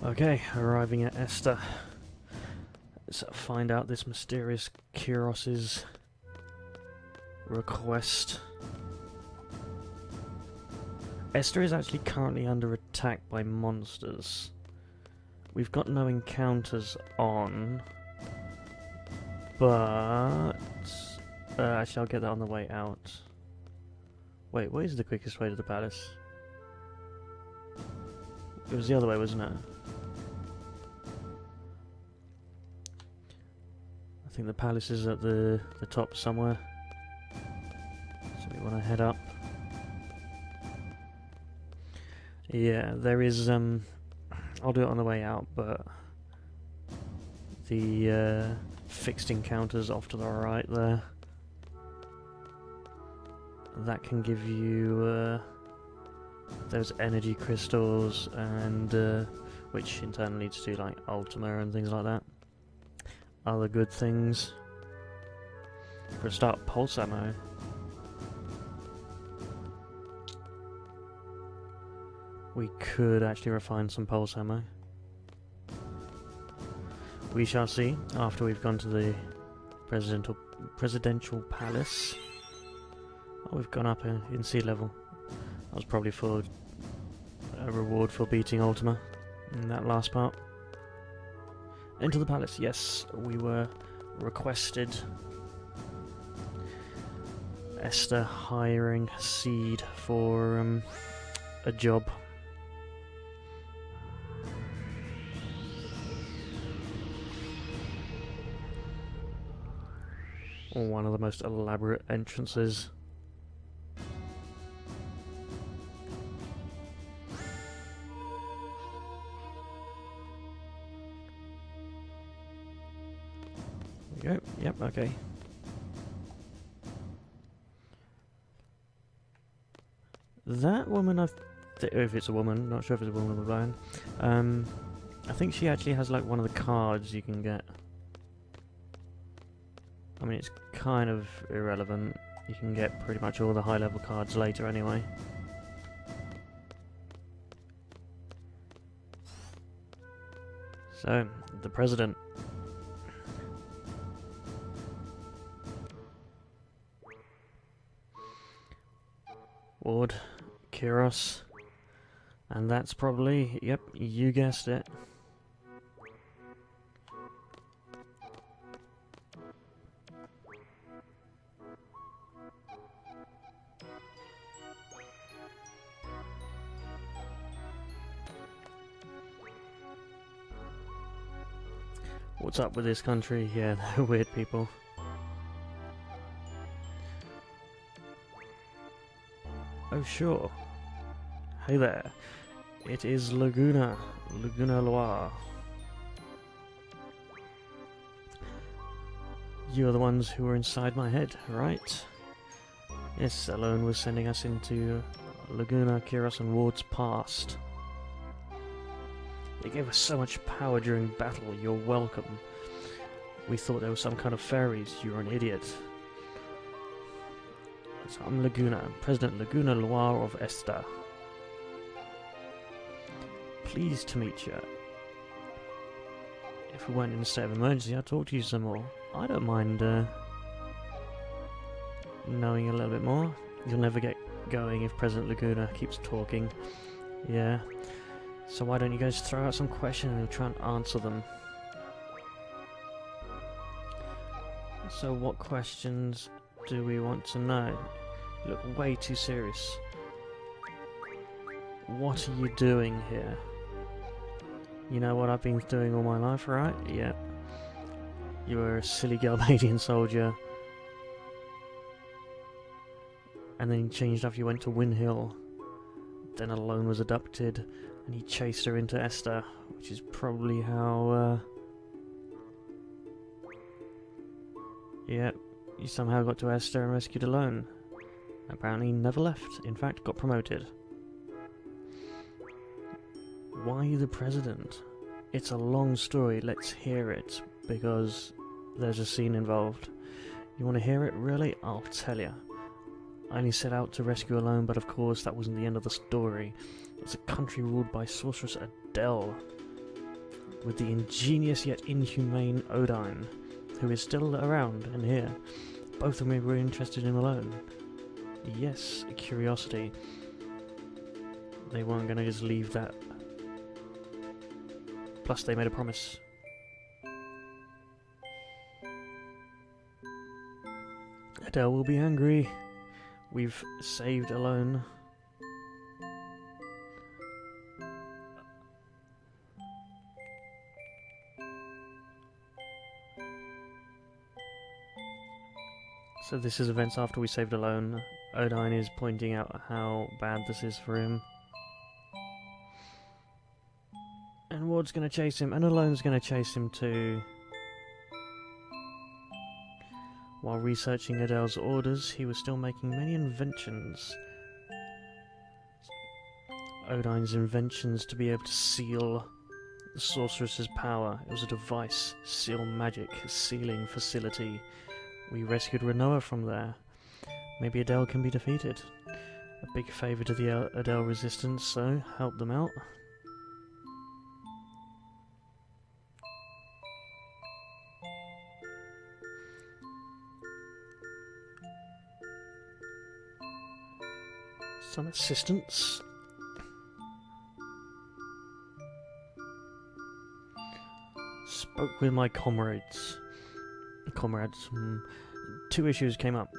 Okay, arriving at Esther. Let's find out this mysterious Kyros's request. Esther is actually currently under attack by monsters. We've got no encounters on, but actually I'll get that on the way out. Wait, what is the quickest way to the palace? It was the other way, wasn't it? I think the palace is at the top somewhere. So we want to head up. Yeah, there is, I'll do it on the way out, but the fixed encounters off to the right there. That can give you those energy crystals, and which in turn leads to like Ultima and things like that. Other good things. For a start, pulse ammo. We could actually refine some pulse ammo. We shall see after we've gone to the presidential palace. Oh, we've gone up in sea level. That was probably for a reward for beating Ultima in that last part. Into the palace, yes, we were requested. Esther hiring Seed for a job. One of the most elaborate entrances. There we go. Yep, okay. That woman, if it's a woman, not sure if it's a woman or a man. I think she actually has like one of the cards you can get. I mean, it's kind of irrelevant. You can get pretty much all the high-level cards later anyway. So, the president. Ward, Kyros. And that's probably, yep, you guessed it. What's up with this country? Yeah, they're weird people. Oh, sure. Hey there. It is Laguna Loire. You are the ones who were inside my head, right? Yes, Alone was sending us into Laguna, Kyros, and Ward's past. They gave us so much power during battle, you're welcome. We thought there was some kind of fairies, you're an idiot. So I'm Laguna, President Laguna Loire of Esther. Pleased to meet you. If we weren't in a state of emergency, I'd talk to you some more. I don't mind knowing a little bit more. You'll never get going if President Laguna keeps talking. Yeah. So why don't you guys throw out some questions and we'll try and answer them. So what questions do we want to know? You look way too serious. What are you doing here? You know what I've been doing all my life, right? Yeah. You were a silly Galbadian soldier. And then you changed after you went to Win Hill. Then Alone was abducted. And he chased her into Esther, which is probably how, yeah, you somehow got to Esther and rescued Alone. Apparently never left, in fact got promoted. Why the president? It's a long story, let's hear it, because there's a scene involved. You want to hear it? Really? I'll tell you. I only set out to rescue Alone, but of course that wasn't the end of the story. It's a country ruled by sorceress Adele. with the ingenious yet inhumane Odine, who is still around and here. Both of them were interested in alone. Yes, curiosity. They weren't going to just leave that. Plus, they made a promise. Adele will be angry. We've saved Alone. So this is events after we saved Alone. Odine is pointing out how bad this is for him. And Ward's going to chase him, and Alone's going to chase him too. While researching Adele's orders, he was still making many inventions. Odine's inventions to be able to seal the sorceress's power. It was a device, seal magic, sealing facility. We rescued Renoa from there. Maybe Adele can be defeated. A big favour to the Adele resistance, so help them out. Some assistance. Spoke with my comrades. Two issues came up.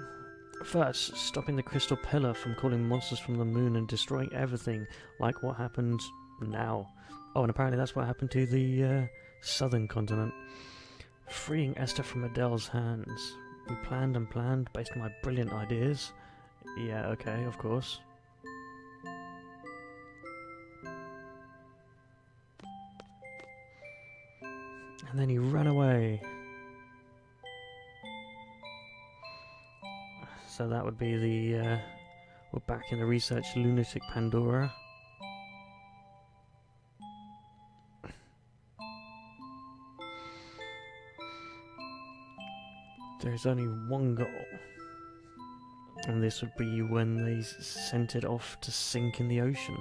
First, stopping the crystal pillar from calling monsters from the moon and destroying everything, like what happened now. Oh, and apparently that's what happened to the southern continent. Freeing Esther from Adele's hands. We planned and planned based on my brilliant ideas. Yeah, okay, of course. And then he ran away. So that would be the, we're back in the research lunatic Pandora. There's only one goal. And this would be when they sent it off to sink in the ocean.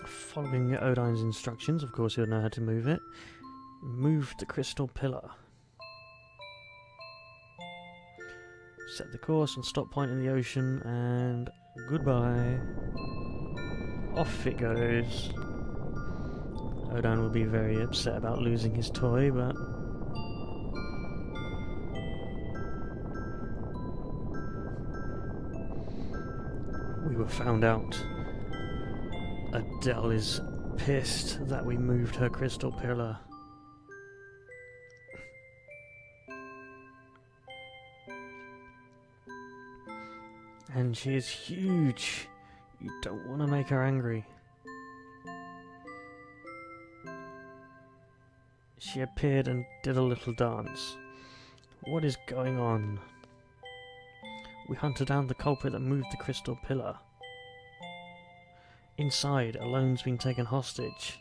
Following Odine's instructions, of course he'll know how to move it. Move the crystal pillar. Set the course and stop point in the ocean, and goodbye. Off it goes. Odine will be very upset about losing his toy, but we were found out. Adele is pissed that we moved her crystal pillar. And she is huge. You don't want to make her angry. She appeared and did a little dance. What is going on? We hunted down the culprit that moved the crystal pillar. Inside, Alone's been taken hostage.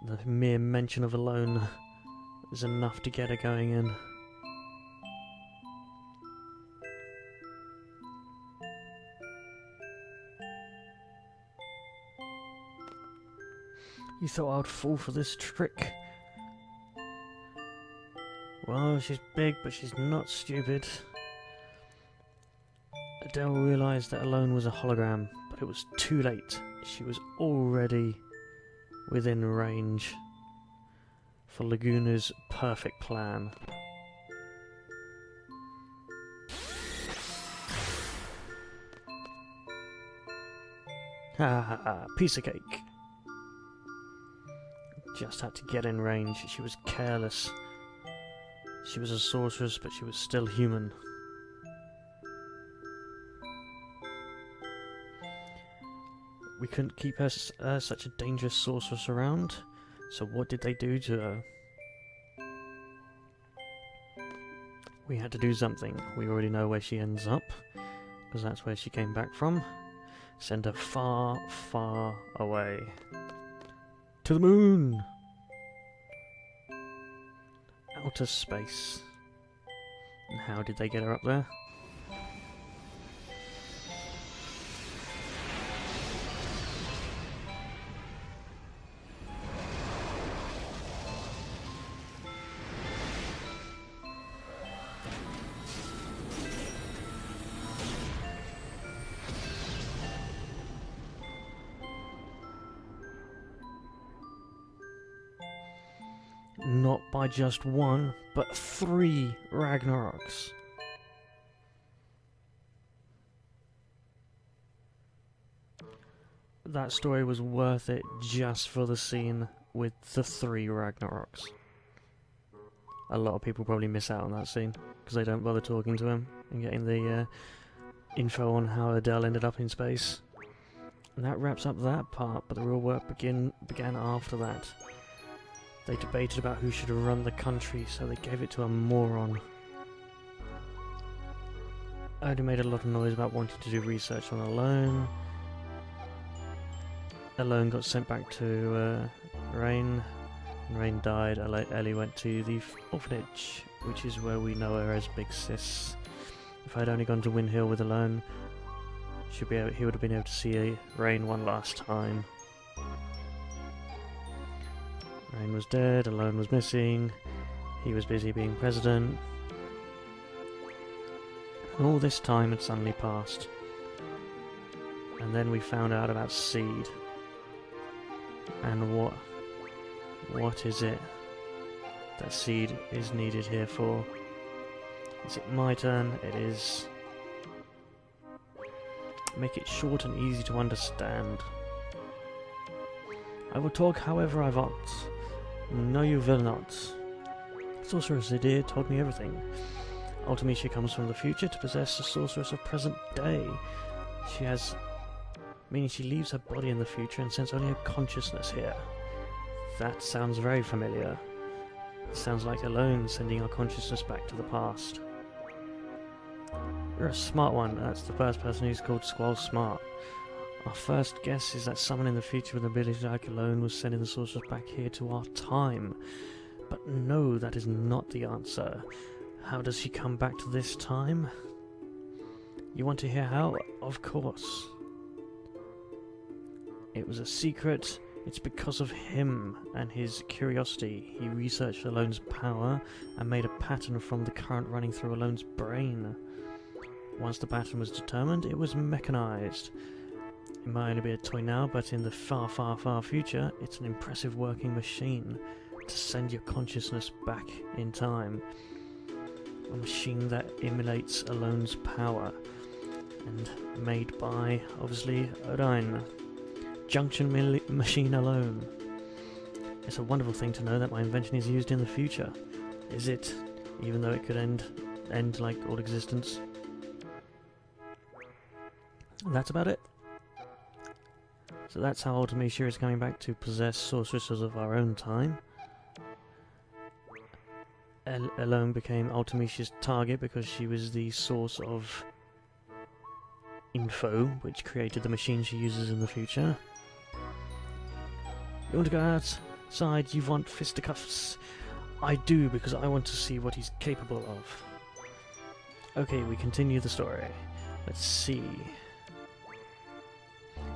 The mere mention of Alone is enough to get her going in. You thought I'd fall for this trick? Well, she's big, but she's not stupid. Adele realised that Alone was a hologram, but it was too late. She was already within range for Laguna's perfect plan. Ha ha ha, piece of cake. Just had to get in range. She was careless. She was a sorceress, but she was still human. We couldn't keep her such a dangerous sorceress around, so what did they do to her? We had to do something. We already know where she ends up, because that's where she came back from. Send her far, far away. To the moon! outer space. And how did they get her up there? Not by just one, but 3 Ragnaroks. That story was worth it just for the scene with the 3 Ragnaroks. A lot of people probably miss out on that scene because they don't bother talking to him and getting the info on how Adele ended up in space. And that wraps up that part, but the real work began after that. They debated about who should run the country, so they gave it to a moron. Odin made a lot of noise about wanting to do research on Alone. Alone got sent back to Rain. When Rain died, Ellie went to the orphanage, which is where we know her as Big Sis. If I'd only gone to Windhill with Alone, he would have been able to see Rain one last time. Rain was dead, Alone was missing, he was busy being president. And all this time had suddenly passed. And then we found out about Seed. And what is it that Seed is needed here for? Is it my turn? It is. Make it short and easy to understand. I will talk however I want. No, you will not. Sorceress Idir told me everything. Ultimecia comes from the future to possess the sorceress of present day. She has... meaning she leaves her body in the future and sends only her consciousness here. That sounds very familiar. It sounds like Alone sending our consciousness back to the past. You're a smart one. That's the first person who's called Squall smart. Our first guess is that someone in the future with the ability like Alone was sending the sorceress back here to our time. But no, that is not the answer. How does she come back to this time? You want to hear how? Of course. It was a secret. It's because of him and his curiosity. He researched Alone's power and made a pattern from the current running through Alone's brain. Once the pattern was determined, it was mechanized. It might only be a toy now, but in the far, far, far future, it's an impressive working machine to send your consciousness back in time. A machine that emulates Alone's power, and made by, obviously, Odin. Junction machine Alone. It's a wonderful thing to know that my invention is used in the future. Is it? Even though it could end like all existence. And that's about it. So that's how Ultimecia is coming back to possess sorceresses of our own time. Alone became Ultimecia's target because she was the source of info which created the machine she uses in the future. You want to go outside? You want fisticuffs? I do, because I want to see what he's capable of. Okay, we continue the story. Let's see.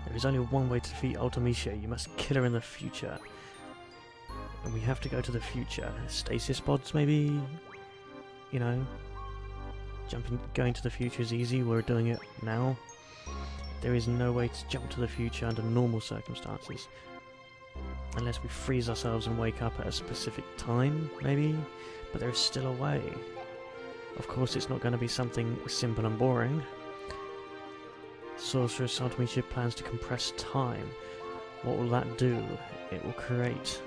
There is only one way to defeat Ultimecia. You must kill her in the future. And we have to go to the future. Stasis pods, maybe? You know? Going to the future is easy. We're doing it now. There is no way to jump to the future under normal circumstances. Unless we freeze ourselves and wake up at a specific time, maybe? But there is still a way. Of course, it's not going to be something simple and boring. Sorceress Ultimecia plans to compress time. What will that do? It will create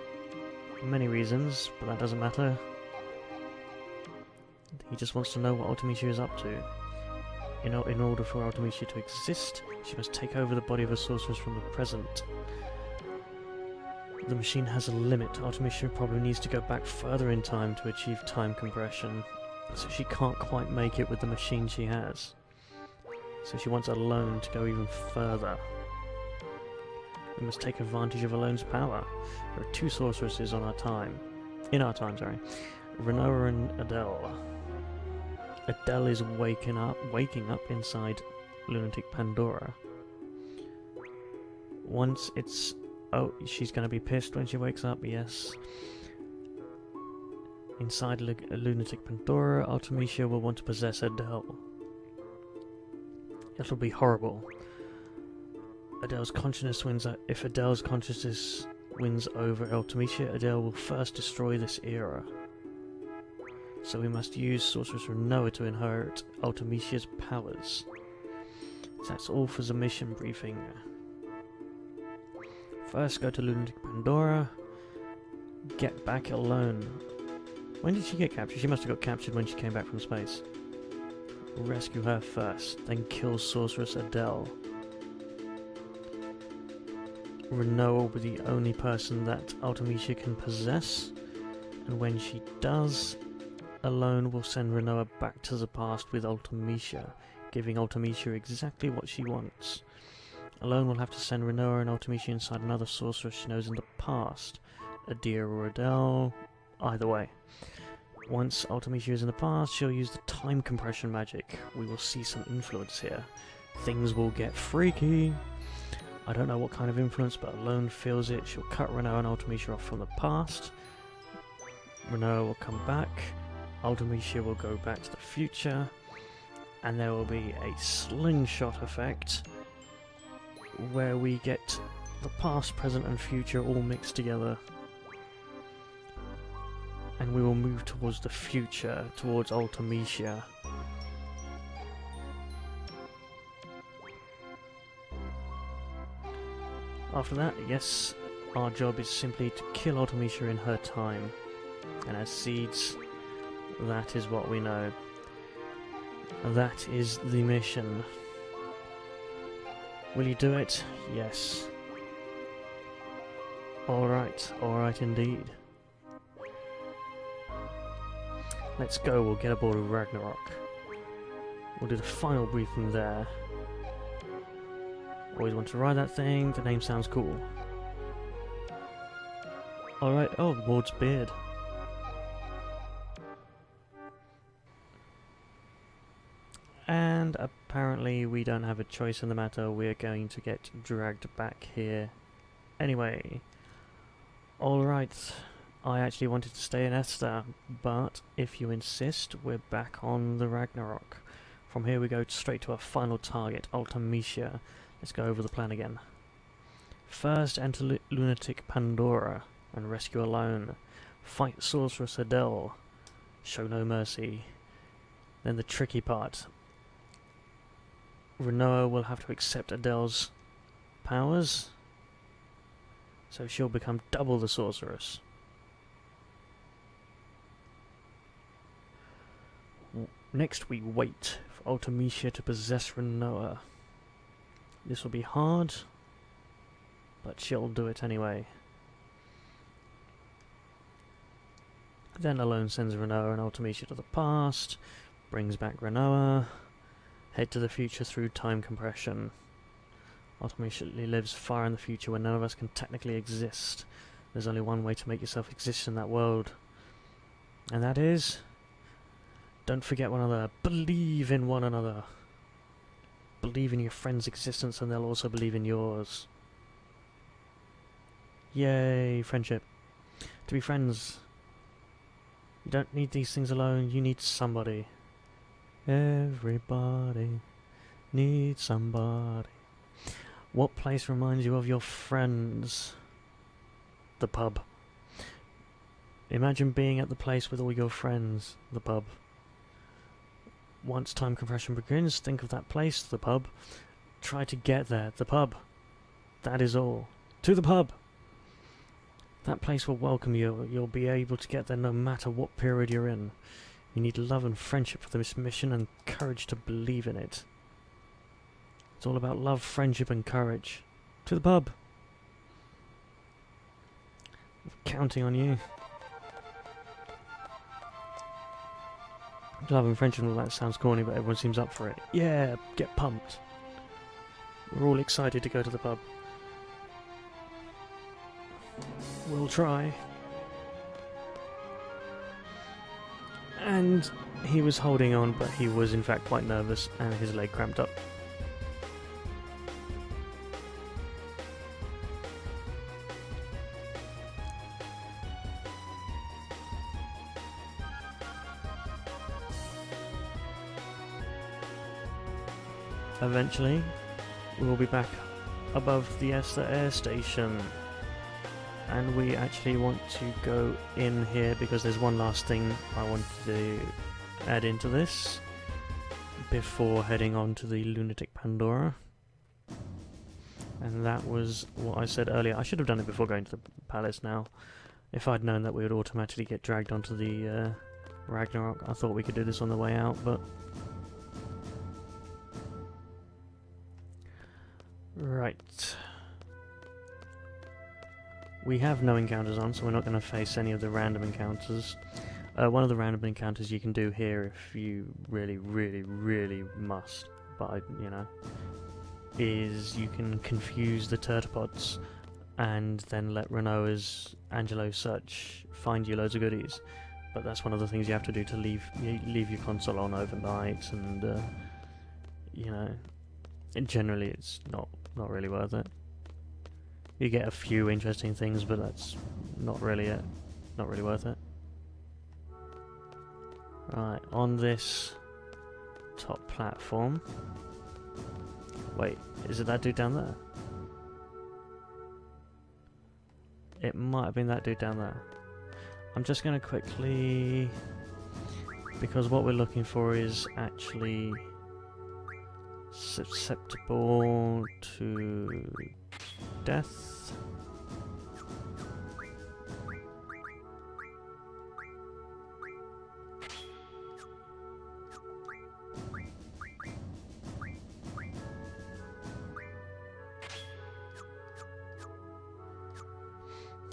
many reasons, but that doesn't matter. He just wants to know what Ultimecia is up to. In order for Ultimecia to exist, she must take over the body of a sorceress from the present. The machine has a limit. Ultimecia probably needs to go back further in time to achieve time compression, so she can't quite make it with the machine she has. So she wants Alone to go even further. We must take advantage of Alone's power. There are two sorceresses in our time, Renoa and Adele. Adele is waking up inside Lunatic Pandora. Once it's... Oh, she's going to be pissed when she wakes up, yes. Inside Lunatic Pandora, Artemisia will want to possess Adele. It'll be horrible. Adele's consciousness wins. If Adele's consciousness wins over Artemisia, Adele will first destroy this era. So we must use Sorceress Renoa to inherit Artemisia's powers. That's all for the mission briefing. First, go to Lunatic Pandora. Get back alone. When did she get captured? She must have got captured when she came back from space. Rescue her first, then kill Sorceress Adele. Renoa will be the only person that Artemisia can possess, and when she does, Alone will send Renoa back to the past with Artemisia, giving Artemisia exactly what she wants. Alone will have to send Renoa and Artemisia inside another sorceress she knows in the past, Adir or Adele, either way. Once Artemisia is in the past, she'll use the time compression magic. We will see some influence here. Things will get freaky. I don't know what kind of influence, but Alone feels it. She'll cut Renoa and Artemisia off from the past. Renoa will come back. Artemisia will go back to the future. And there will be a slingshot effect where we get the past, present and future all mixed together. And we will move towards the future, towards Artemisia. After that, yes, our job is simply to kill Artemisia in her time. And as seeds, that is what we know. That is the mission. Will you do it? Yes. Alright indeed. Let's go, we'll get aboard of Ragnarok. We'll do the final briefing there. Always want to ride that thing, the name sounds cool. Alright, oh, Ward's beard. And apparently we don't have a choice in the matter, we're going to get dragged back here. Anyway, alright, I actually wanted to stay in Esther, but if you insist, we're back on the Ragnarok. From here we go straight to our final target, Artemisia. Let's go over the plan again. First, enter Lunatic Pandora and rescue Alone. Fight Sorceress Adele. Show no mercy. Then the tricky part. Renoa will have to accept Adele's powers, so she'll become double the sorceress. Next we wait for Artemisia to possess Renoa. This will be hard, but she'll do it anyway. Then Alone sends Renoa and Artemisia to the past, brings back Renoa, head to the future through time compression. Artemisia lives far in the future where none of us can technically exist. There's only one way to make yourself exist in that world, and that is... don't forget one another, believe in one another. Believe in your friend's existence and they'll also believe in yours. Yay, friendship. To be friends, you don't need these things alone, you need somebody. Everybody needs somebody. What place reminds you of your friends? The pub. Imagine being at the place with all your friends, the pub. Once time compression begins, think of that place, the pub. Try to get there, the pub. That is all. To the pub! That place will welcome you. You'll be able to get there no matter what period you're in. You need love and friendship for this mission and courage to believe in it. It's all about love, friendship and courage. To the pub! I'm counting on you. Love and friendship and all that sounds corny, but everyone seems up for it. Yeah, get pumped. We're all excited to go to the pub. We'll try. And he was holding on, but he was in fact quite nervous and his leg cramped up. Eventually, we'll be back above the Esther air station. And we actually want to go in here because there's one last thing I want to add into this before heading on to the Lunatic Pandora. And that was what I said earlier. I should have done it before going to the palace now. If I'd known that we would automatically get dragged onto the Ragnarok, I thought we could do this on the way out, but... Right. We have no encounters on, so we're not going to face any of the random encounters. One of the random encounters you can do here if you really, really, really must, but you know, is you can confuse the turtlepods and then let Renoa's Angelo Such find you loads of goodies. But that's one of the things you have to do to leave your console on overnight, and you know, generally it's not really worth it. You get a few interesting things, but that's not really it. Not really worth it. Right, on this top platform. Wait, is it that dude down there? It might have been that dude down there. I'm just going to quickly... because what we're looking for is actually susceptible to death.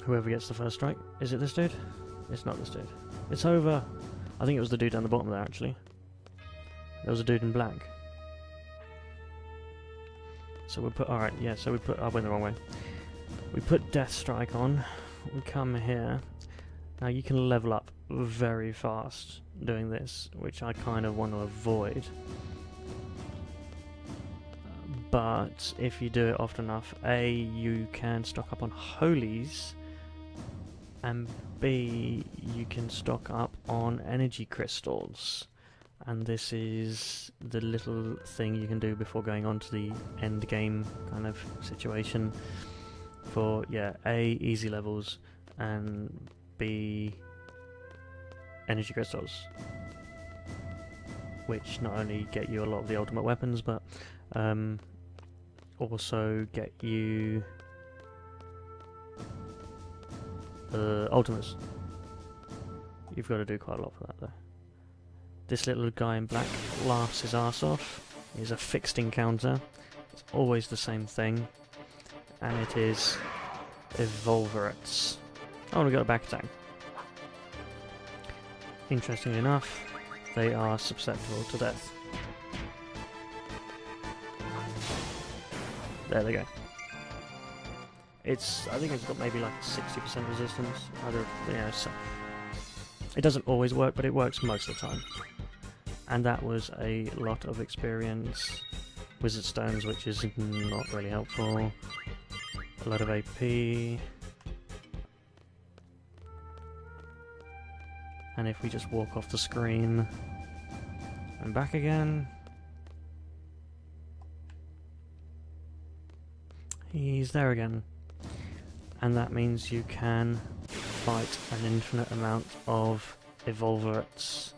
Whoever gets the first strike. Is it this dude? It's not this dude. It's over. I think it was the dude down the bottom there, actually. There was a dude in black. So we put... alright, yeah, so we put... I went the wrong way. We put Death Strike on. We come here. Now you can level up very fast doing this, which I kind of want to avoid. But if you do it often enough, A, you can stock up on holies, and B, you can stock up on energy crystals. And this is the little thing you can do before going on to the end game kind of situation for, yeah, A, easy levels, and B, energy crystals, which not only get you a lot of the ultimate weapons, but also get you ultimates. You've got to do quite a lot for that though. This little guy in black laughs his arse off. He's a fixed encounter. It's always the same thing. And it is Evolverates. Oh, we got a back attack. Interestingly enough, they are susceptible to death. There they go. I think it's got maybe like 60% resistance. Either, yeah, so it doesn't always work, but it works most of the time. And that was a lot of experience. Wizard Stones, which is not really helpful. A lot of AP. And if we just walk off the screen and back again, he's there again. And that means you can fight an infinite amount of Evolverates.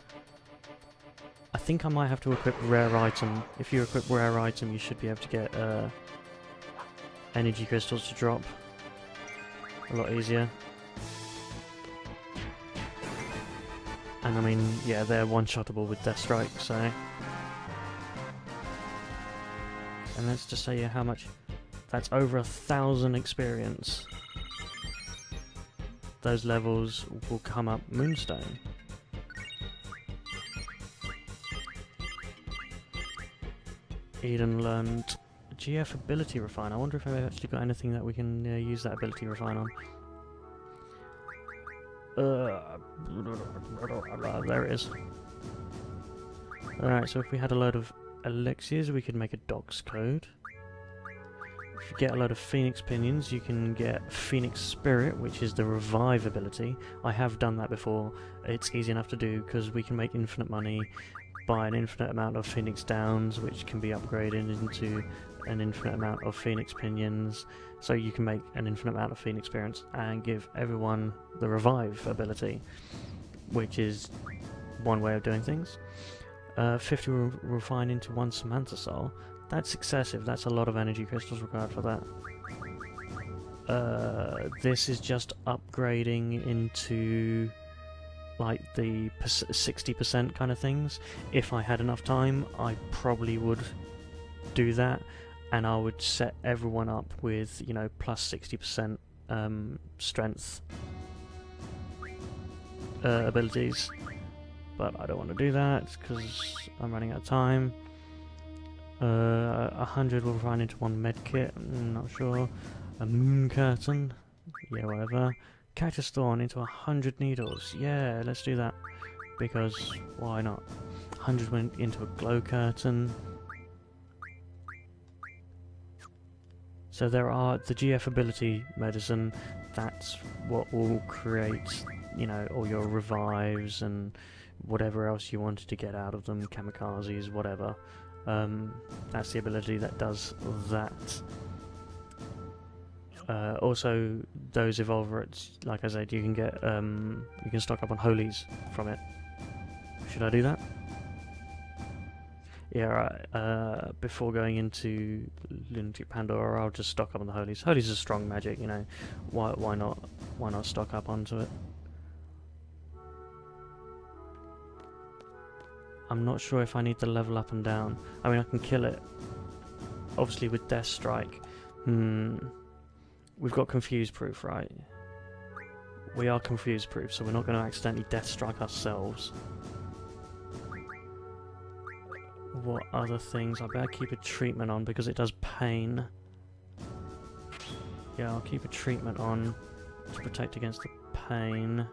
I think I might have to equip rare item. If you equip rare item, you should be able to get energy crystals to drop a lot easier. And I mean, yeah, they're one-shottable with Death Strike, so... And let's just say how much... That's over 1,000 experience. Those levels will come up Moonstone. Eden learned GF ability refine. I wonder if I've actually got anything that we can use that ability refine on. There it is. Alright, so if we had a load of elixirs, we could make a dog's code. If you get a load of phoenix pinions, you can get phoenix spirit, which is the revive ability. I have done that before. It's easy enough to do because we can make infinite money, buy an infinite amount of phoenix downs, which can be upgraded into an infinite amount of phoenix pinions. So you can make an infinite amount of phoenix spirits and give everyone the revive ability, which is one way of doing things. 50 refine into 1 Samantha soul. That's excessive. That's a lot of energy crystals required for that. This is just upgrading into like the 60% kind of things. If I had enough time, I probably would do that, and I would set everyone up with, you know, plus 60% strength abilities. But I don't want to do that because I'm running out of time. 100 will run into 1 medkit, I'm not sure. A moon curtain, yeah, whatever. Cactus thorn into 100 needles, yeah, let's do that. Because why not? 100 went into a glow curtain. So there are the GF ability medicine, that's what will create, you know, all your revives and whatever else you wanted to get out of them, kamikazes, whatever. That's the ability that does that. Also, those evolverates, like I said, you can get, you can stock up on holies from it. Should I do that? Yeah, right. Before going into Lunatic Pandora, I'll just stock up on the holies. Holies are strong magic, you know. Why not? Why not stock up onto it? I'm not sure if I need to level up and down. I mean, I can kill it. Obviously with Death Strike. We've got Confuse Proof, right? We are Confuse Proof, so we're not going to accidentally Death Strike ourselves. What other things? I better keep a treatment on because it does pain. Yeah, I'll keep a treatment on to protect against the pain.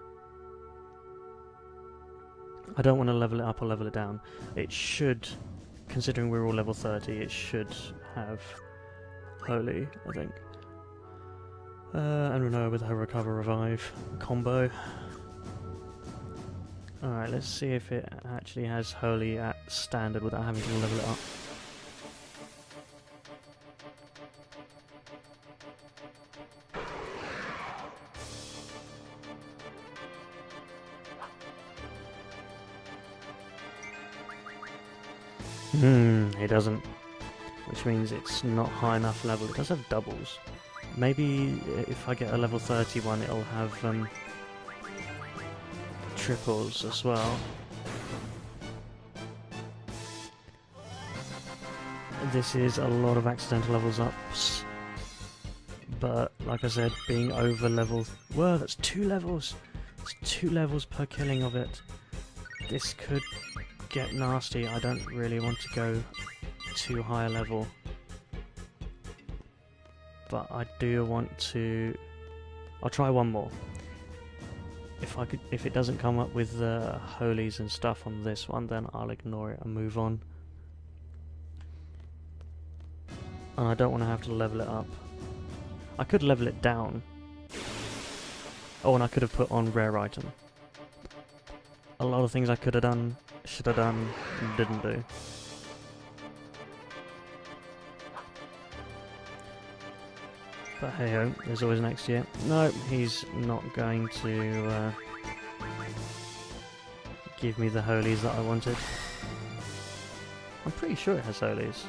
I don't want to level it up or level it down. It should, considering we're all level 30, it should have Holy, I think. And Renoa with her Recover Revive combo. Alright, let's see if it actually has Holy at standard without having to level it up. It doesn't, which means it's not high enough level. It does have doubles. Maybe if I get a level 31 it'll have triples as well. This is a lot of accidental levels ups, but like I said, being over level... Whoa, that's 2 levels! It's 2 levels per killing of it. This could get nasty. I don't really want to go too high a level, but I do want to... I'll try one more. If it doesn't come up with the holies and stuff on this one, then I'll ignore it and move on. And I don't want to have to level it up. I could level it down. Oh, and I could have put on rare item. A lot of things I could have done, should have done, and didn't do. But hey ho, there's always next year. No, he's not going to give me the holies that I wanted. I'm pretty sure it has holies.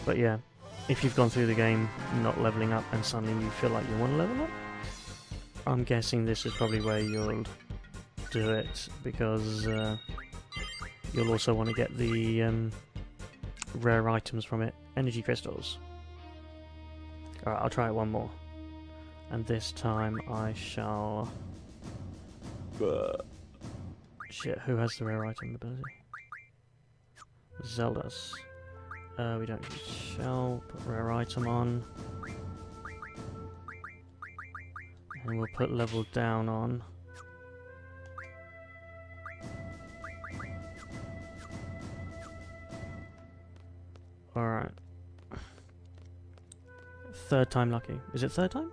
But yeah, if you've gone through the game not leveling up and suddenly you feel like you want to level up, I'm guessing this is probably where you'll do it, because you'll also want to get the rare items from it. Energy crystals. Alright, I'll try it one more. And this time I shall... Shit, who has the rare item ability? Zelda's. We don't use shell, put rare item on. And we'll put level down on. Alright. Third time lucky. Is it third time?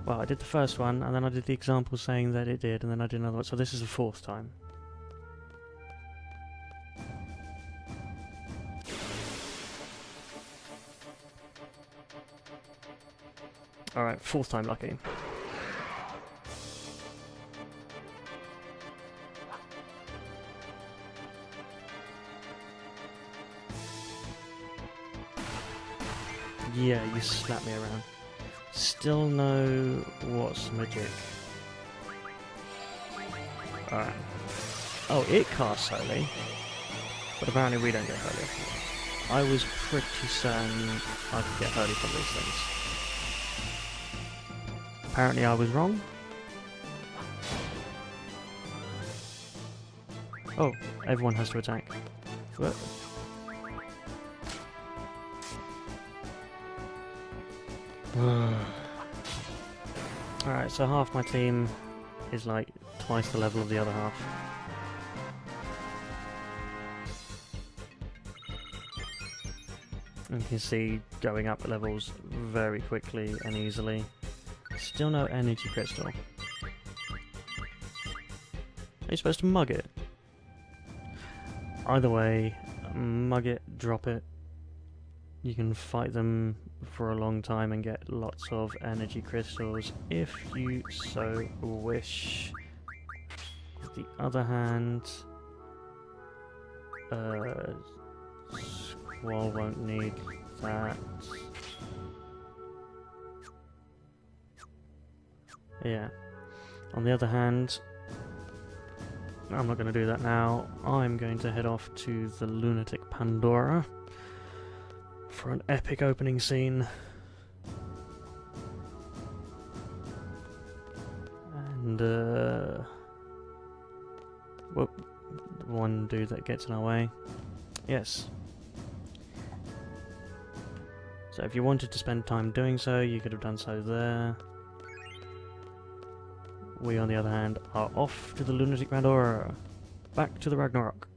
Well, I did the first one, and then I did the example saying that it did, and then I did another one. So this is the fourth time. Alright, fourth time lucky. Yeah, you slap me around. Still no what's magic. Alright. Oh, it casts holy. But apparently we don't get holy. I was pretty certain I could get holy from these things. Apparently I was wrong. Oh, everyone has to attack. What? Alright, so half my team is like twice the level of the other half. And you can see going up levels very quickly and easily. Still no energy crystal. Are you supposed to mug it? Either way, mug it, drop it. You can fight them for a long time and get lots of energy crystals if you so wish. On the other hand, Squall won't need that. Yeah. On the other hand, I'm not going to do that now. I'm going to head off to the Lunatic Pandora for an epic opening scene. And, whoop, the one dude that gets in our way. Yes. So if you wanted to spend time doing so, you could have done so there. We, on the other hand, are off to the Lunatic Pandora. Back to the Ragnarok.